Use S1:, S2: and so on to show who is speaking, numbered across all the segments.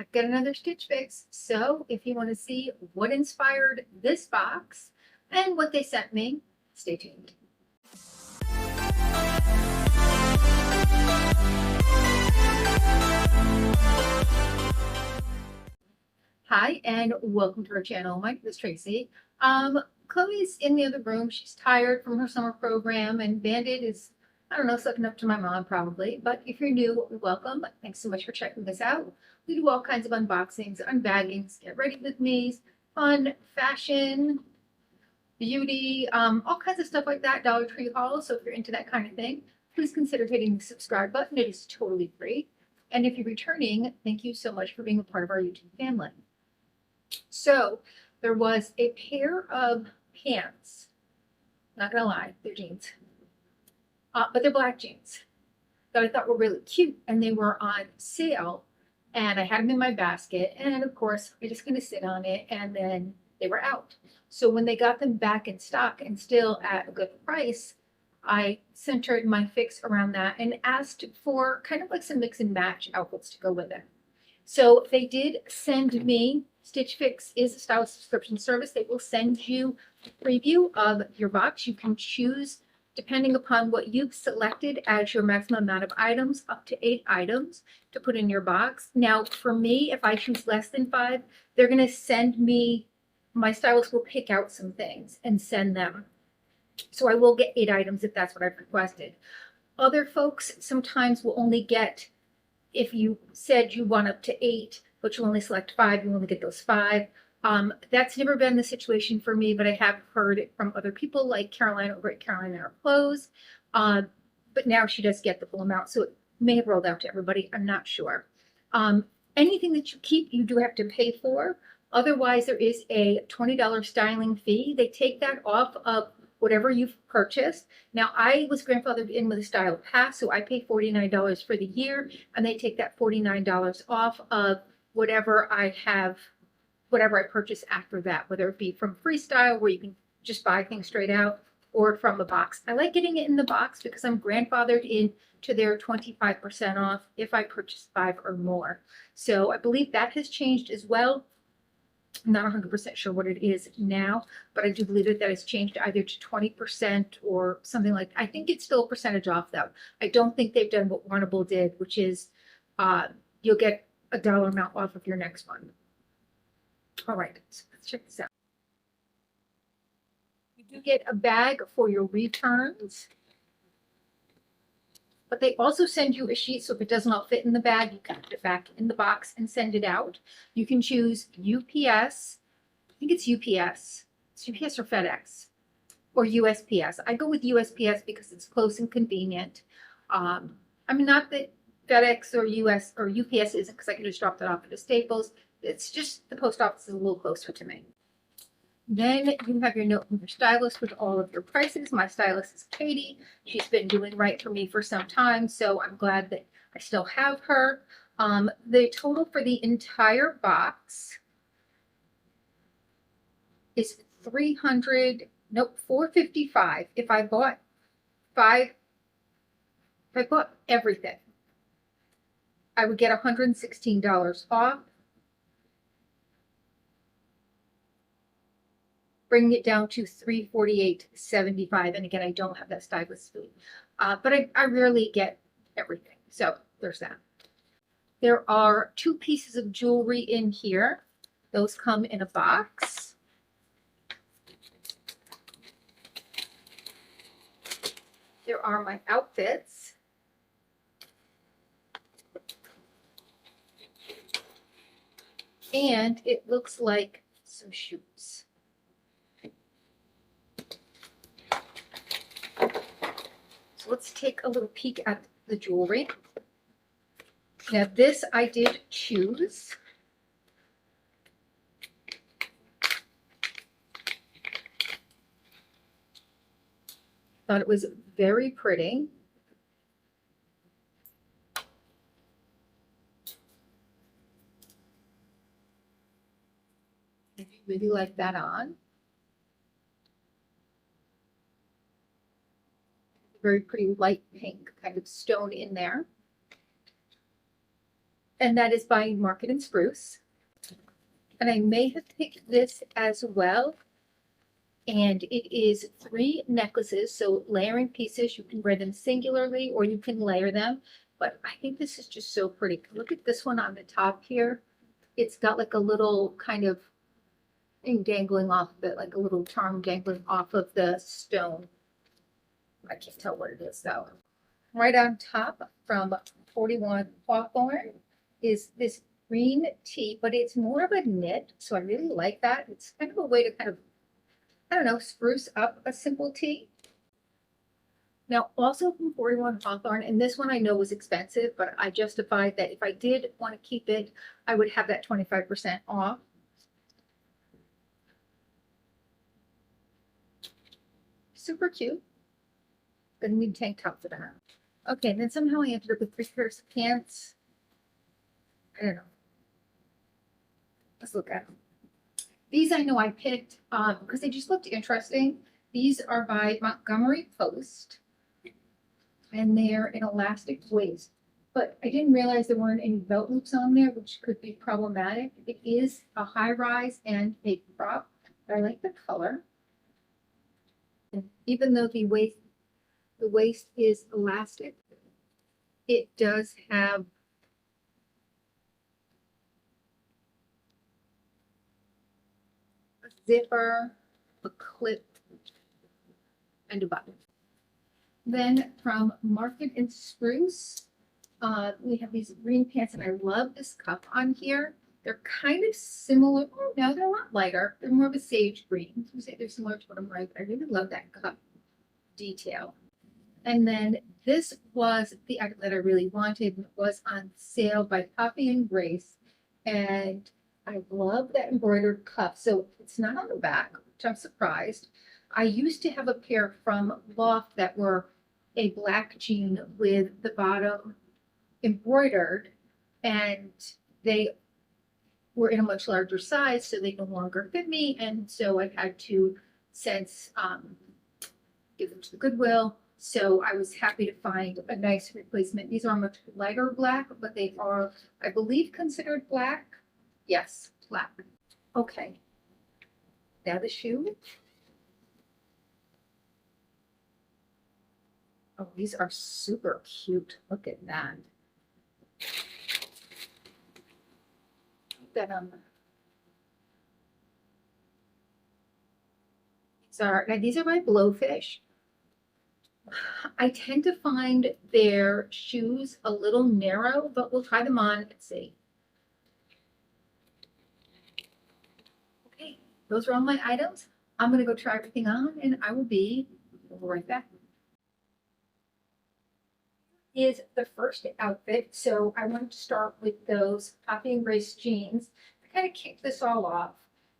S1: I've got another Stitch Fix. So if you want to see what inspired this box and what they sent me, stay tuned. Hi, and welcome to our channel. My name is Tracy. Chloe's in the other room. She's tired from her summer program, and Bandit is, I don't know, sucking up to my mom probably. But if you're new, welcome. Thanks so much for checking this out. We do all kinds of unboxings, unbaggings, get ready with me, fun, fashion, beauty, all kinds of stuff like that, Dollar Tree haul. So if you're into that kind of thing, please consider hitting the subscribe button. It is totally free. And if you're returning, thank you so much for being a part of our YouTube family. So there was a pair of pants. Not gonna lie, they're jeans, but they're black jeans that I thought were really cute, and they were on sale. And I had them in my basket, and of course, I just gonna sit on it, and then they were out. So when they got them back in stock and still at a good price, I centered my fix around that and asked for kind of like some mix and match outfits to go with it. So they did send me, Stitch Fix is a stylist subscription service. They will send you a preview of your box. You can choose, depending upon what you've selected as your maximum amount of items, up to 8 items to put in your box. Now, for me, if I choose less than 5, they're going to send me, my stylist will pick out some things and send them. So I will get 8 items if that's what I've requested. Other folks sometimes will only get, if you said you want up to 8, but you only select 5, you only get those 5. That's never been the situation for me, but I have heard it from other people like Caroline over at Caroline and Our Clothes. But now she does get the full amount, so it may have rolled out to everybody. I'm not sure. Anything that you keep, you do have to pay for. Otherwise, there is a $20 styling fee. They take that off of whatever you've purchased. Now, I was grandfathered in with a style pass, so I pay $49 for the year, and they take that $49 off of whatever I have, whatever I purchase after that, whether it be from Freestyle, where you can just buy things straight out, or from a box. I like getting it in the box because I'm grandfathered in to their 25% off if I purchase 5 or more. So I believe that has changed as well. I'm not 100% sure what it is now, but I do believe that has changed either to 20% or something like that. I think it's still a percentage off though. I don't think they've done what Warnable did, which is you'll get a dollar amount off of your next one. All right, so let's check this out. You do get a bag for your returns, but they also send you a sheet, so if it doesn't all fit in the bag, you can put it back in the box and send it out. You can choose UPS. I think it's UPS. It's UPS or FedEx or USPS. I go with USPS because it's close and convenient. I mean, not that FedEx or US or UPS isn't, because I can just drop that off at a Staples. It's just the post office is a little closer to me. Then you have your note from your stylist with all of your prices. My stylist is Katie. She's been doing right for me for some time, so I'm glad that I still have her. The total for the entire box is $455. If I bought everything, I would get $116 off, bringing it down to $348.75. And again, I don't have that stylist fee, but I rarely get everything. So there's that. There are 2 pieces of jewelry in here. Those come in a box. There are my outfits. And it looks like some shoes. So let's take a little peek at the jewelry. Now this I did choose. Thought it was very pretty. I really like that on. Very pretty light pink kind of stone in there. and that is by Market and Spruce. And I may have picked this as well. And it is 3 necklaces, so layering pieces. You can wear them singularly or you can layer them. But I think this is just so pretty. Look at this one on the top here. It's got like a little kind of thing dangling off of it, like a little charm dangling off of the stone. I can't tell what it is though. Right on top from 41 Hawthorne is this green tee, but it's more of a knit, so I really like that. It's kind of a way to kind of, I don't know, spruce up a simple tee. Now, also from 41 Hawthorne, and this one I know was expensive, but I justified that if I did want to keep it, I would have that 25% off. Super cute. Gonna need tank top for that. Okay, and then somehow I ended up with 3 pairs of pants. I don't know. Let's look at them. These I know I picked because they just looked interesting. These are by Montgomery Post, and they're an elastic waist. But I didn't realize there weren't any belt loops on there, which could be problematic. It is a high rise and a crop, but I like the color. And even though the waist is elastic, it does have a zipper, a clip, and a button. Then from Market and Spruce, we have these green pants, and I love this cuff on here. They're kind of similar. Oh, no, they're not lighter. They're more of a sage green. I say they're similar to what I'm wearing, but I really love that cuff detail. And then this was the item that I really wanted. It was on sale by Poppy and Grace, and I love that embroidered cuff. So it's not on the back, which I'm surprised. I used to have a pair from Loft that were a black jean with the bottom embroidered, and they were in a much larger size, so they no longer fit me. And so I had to since give them to the Goodwill. So I was happy to find a nice replacement. These are much lighter black, but they are, I believe, considered black. Yes, black. Okay. Now the shoe. Oh, these are super cute. Look at that. That these are by Blowfish. I tend to find their shoes a little narrow, but we'll try them on and see. Okay, those are all my items. I'm gonna go try everything on, and I will be right back. Is the first outfit, so I wanted to start with those Poppy and Grace jeans. I kind of kicked this all off,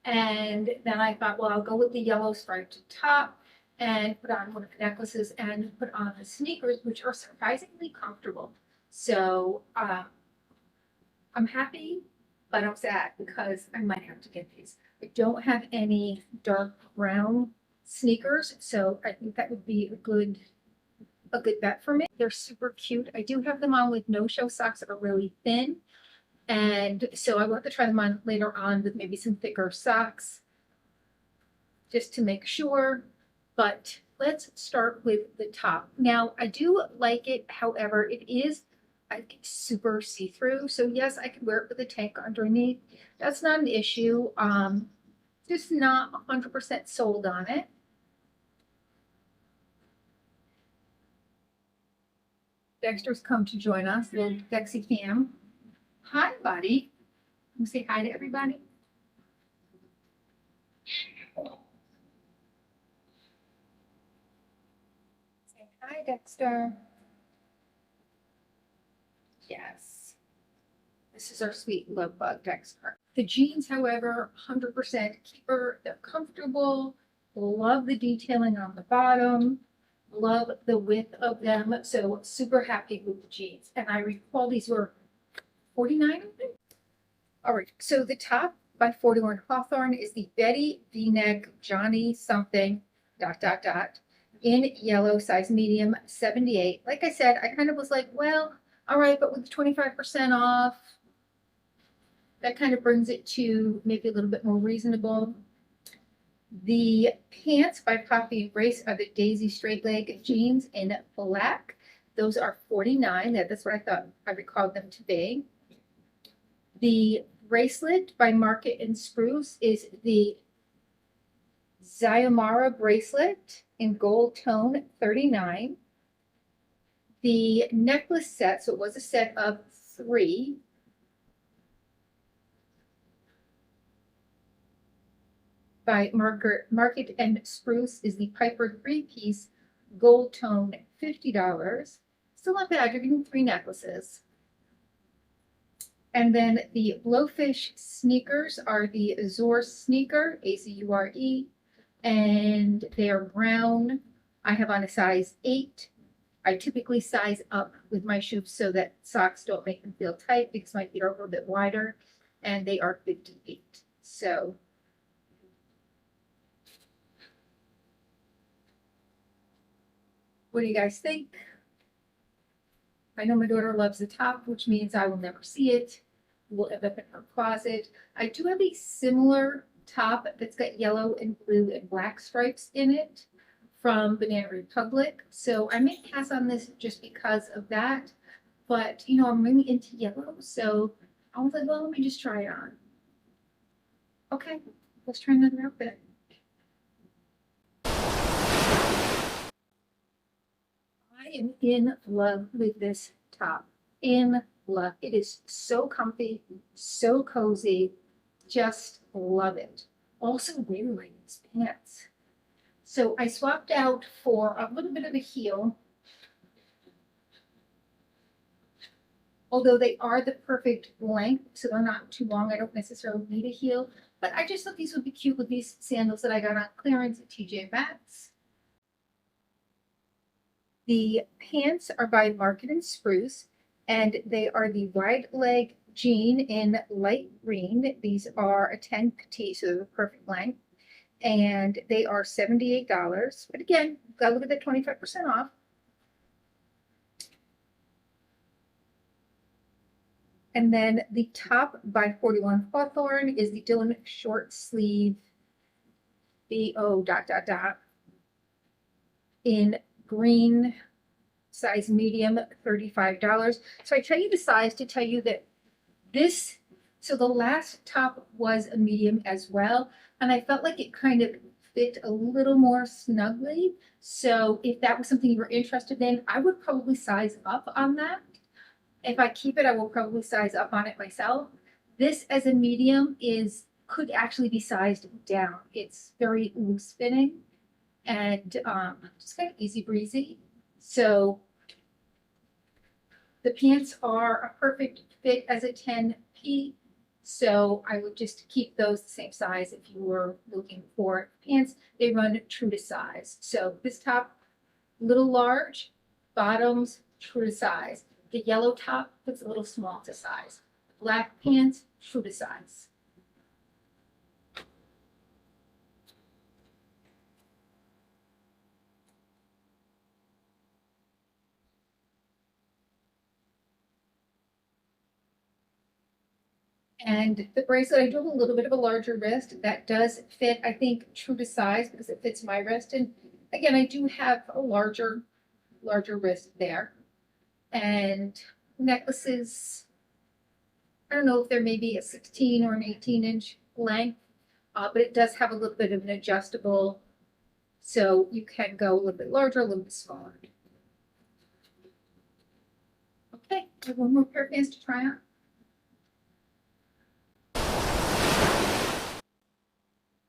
S1: and then I thought, well, I'll go with the yellow striped top and put on one of the necklaces and put on the sneakers, which are surprisingly comfortable. So I'm happy, but I'm sad because I might have to get these. I don't have any dark brown sneakers, so I think that would be a good bet for me. They're super cute. I do have them on with no-show socks that are really thin, and so I want to try them on later on with maybe some thicker socks just to make sure. But let's start with the top. Now, I do like it. However, it is super see-through. So yes, I could wear it with a tank underneath. That's not an issue. Just not 100% sold on it. Dexter's come to join us, little Dexy Cam. Hi, buddy. Can you say hi to everybody? Say hi, Dexter. Yes. This is our sweet love bug, Dexter. The jeans, however, 100% keeper. They're comfortable. Love the detailing on the bottom. Love the width of them. So super happy with the jeans. And I recall these were $49, I think. All right. So the top by 41 Hawthorne is the Betty V-neck Johnny something ... in yellow, size medium, 78. Like I said, I kind of was like, well, all right, but with 25% off, that kind of brings it to maybe a little bit more reasonable. The pants by Poppy and Grace are the Daisy straight leg jeans in black. Those are $49. That's what I thought I recalled them to be. The bracelet by Market and Spruce is the Zyomara bracelet in gold tone, $39. The necklace set, so it was a set of 3, by Market and Spruce is the Piper 3-piece gold tone, $50. Still not bad, you're getting 3 necklaces. And then the Blowfish sneakers are the Azure sneaker, Azure, and they are brown. I have on a size 8. I typically size up with my shoes so that socks don't make them feel tight because my feet are a little bit wider, and they are 58. So what do you guys think? I know my daughter loves the top, which means I will never see it. It will end up in her closet. I do have a similar top that's got yellow and blue and black stripes in it from Banana Republic. So I may pass on this just because of that. But, you know, I'm really into yellow. So I was like, well, let me just try it on. Okay, let's try another outfit. I am in love with this top. In love. It is so comfy, so cozy. Just love it. Also really like these pants. So I swapped out for a little bit of a heel. Although they are the perfect length, so they're not too long. I don't necessarily need a heel. But I just thought these would be cute with these sandals that I got on clearance at TJ Maxx. The pants are by Market and Spruce, and they are the wide leg jean in light green. These are a 10 petite, so they're the perfect length. And they are $78. But again, gotta look at that 25% off. And then the top by 41 Hawthorne is the Dylan short sleeve BO ... in green, size medium, $35. So I tell you the size to tell you that this, so the last top was a medium as well, and I felt like it kind of fit a little more snugly. So if that was something you were interested in, I would probably size up on that. If I keep it, I will probably size up on it myself. This as a medium could actually be sized down. It's very loose fitting and just kind of easy breezy. So the pants are a perfect fit as a 10P. So I would just keep those the same size if you were looking for pants. They run true to size. So this top, little large, bottoms, true to size. The yellow top fits a little small to size. Black pants, true to size. And the bracelet, I do have a little bit of a larger wrist. That does fit, I think, true to size because it fits my wrist. And again, I do have a larger wrist there. And necklaces, I don't know if they're maybe a 16 or an 18-inch length, but it does have a little bit of an adjustable, so you can go a little bit larger, a little bit smaller. Okay, I have one more pair of pants to try on.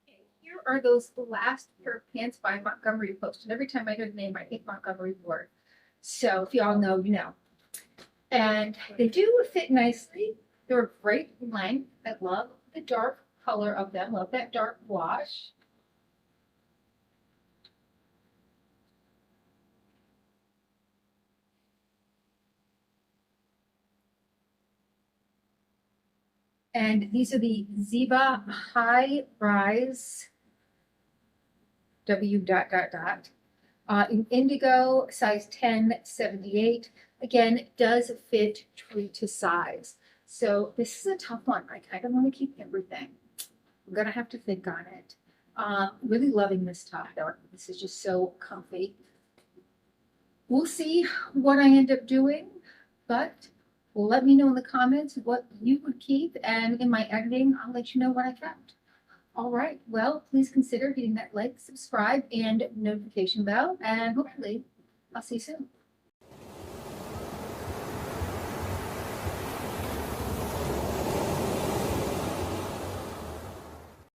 S1: Okay, here are those last pair of pants by Montgomery Post. And every time I hear the name, I think Montgomery Ward. So if you all know, you know. And they do fit nicely. They're a great length. I love the dark color of them. Love that dark wash. And these are the Ziva High Rise W ... In indigo, size 10, 78. Again, it does fit true to size. So this is a tough one. I kind of want to keep everything. I'm gonna have to think on it. Really loving this top though. This is just so comfy. We'll see what I end up doing, but let me know in the comments what you would keep, and in my editing, I'll let you know what I kept. All right. Well, please consider hitting that like, subscribe, and notification bell, and hopefully I'll see you soon.